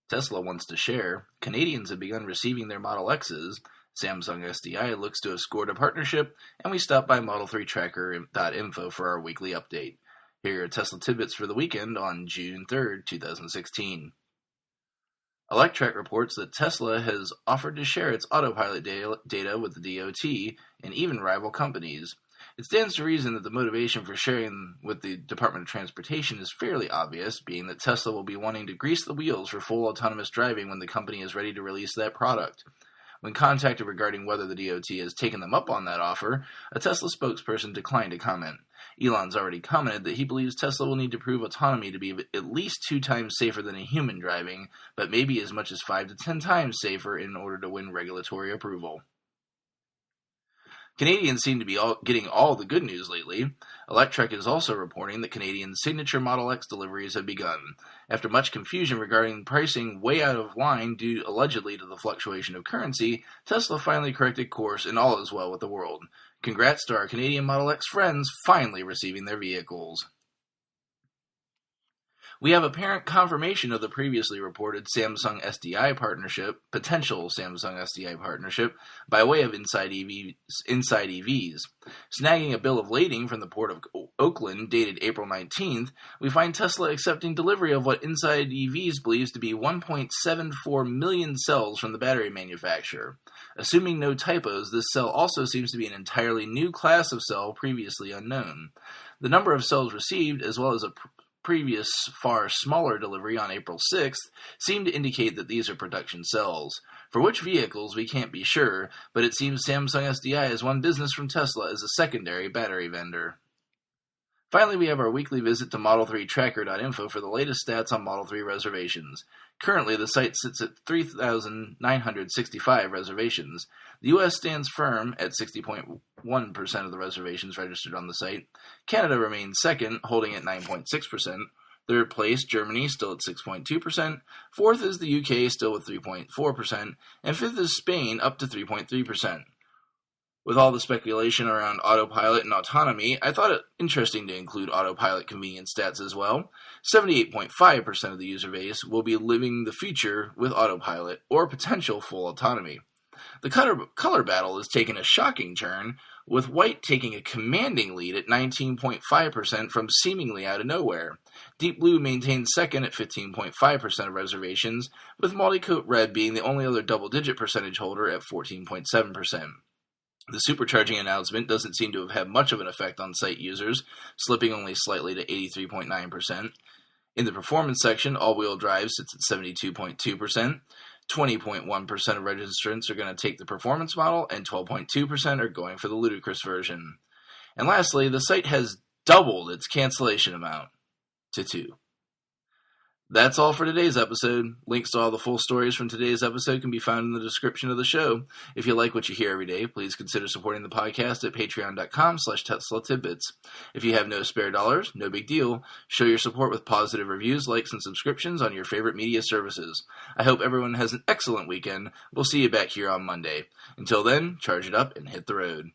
Tesla wants to share. Canadians have begun receiving their Model X's. Samsung SDI looks to have scored a partnership, and we stop by Model3Tracker.info for our weekly update. Here are Tesla tidbits for the weekend on June 3rd, 2016. Electrek reports that Tesla has offered to share its autopilot data with the DOT and even rival companies. It stands to reason that the motivation for sharing with the Department of Transportation is fairly obvious, being that Tesla will be wanting to grease the wheels for full autonomous driving when the company is ready to release that product. When contacted regarding whether the DOT has taken them up on that offer, a Tesla spokesperson declined to comment. Elon's already commented that he believes Tesla will need to prove autonomy to be at least 2 times safer than a human driving, but maybe as much as 5 to 10 times safer in order to win regulatory approval. Canadians seem to be getting all the good news lately. Electrek is also reporting that Canadian signature Model X deliveries have begun. After much confusion regarding pricing way out of line due allegedly to the fluctuation of currency, Tesla finally corrected course and all is well with the world. Congrats to our Canadian Model X friends finally receiving their vehicles. We have apparent confirmation of the previously reported Samsung SDI partnership, potential Samsung SDI partnership, by way of Inside EVs. Snagging a bill of lading from the Port of Oakland dated April 19th, we find Tesla accepting delivery of what Inside EVs believes to be 1.74 million cells from the battery manufacturer. Assuming no typos, this cell also seems to be an entirely new class of cell previously unknown. The number of cells received, as well as a previous far smaller delivery on April 6th, seem to indicate that these are production cells. For which vehicles, we can't be sure, but it seems Samsung SDI has won business from Tesla as a secondary battery vendor. Finally, we have our weekly visit to Model3Tracker.info for the latest stats on Model 3 reservations. Currently, the site sits at 3,965 reservations. The U.S. stands firm at 60.1% of the reservations registered on the site. Canada remains second, holding at 9.6%. Third place, Germany, still at 6.2%. Fourth is the UK, still with 3.4%. And fifth is Spain, up to 3.3%. With all the speculation around autopilot and autonomy, I thought it interesting to include autopilot convenience stats as well. 78.5% of the user base will be living the future with autopilot or potential full autonomy. The color battle has taken a shocking turn, with white taking a commanding lead at 19.5% from seemingly out of nowhere. Deep blue maintains second at 15.5% of reservations, with multicoat red being the only other double-digit percentage holder at 14.7%. The supercharging announcement doesn't seem to have had much of an effect on site users, slipping only slightly to 83.9%. In the performance section, all-wheel drive sits at 72.2%. 20.1% of registrants are going to take the performance model, and 12.2% are going for the ludicrous version. And lastly, the site has doubled its cancellation amount to 2. That's all for today's episode. Links to all the full stories from today's episode can be found in the description of the show. If you like what you hear every day, please consider supporting the podcast at patreon.com/Tesla Tidbits. If you have no spare dollars, no big deal. Show your support with positive reviews, likes, and subscriptions on your favorite media services. I hope everyone has an excellent weekend. We'll see you back here on Monday. Until then, charge it up and hit the road.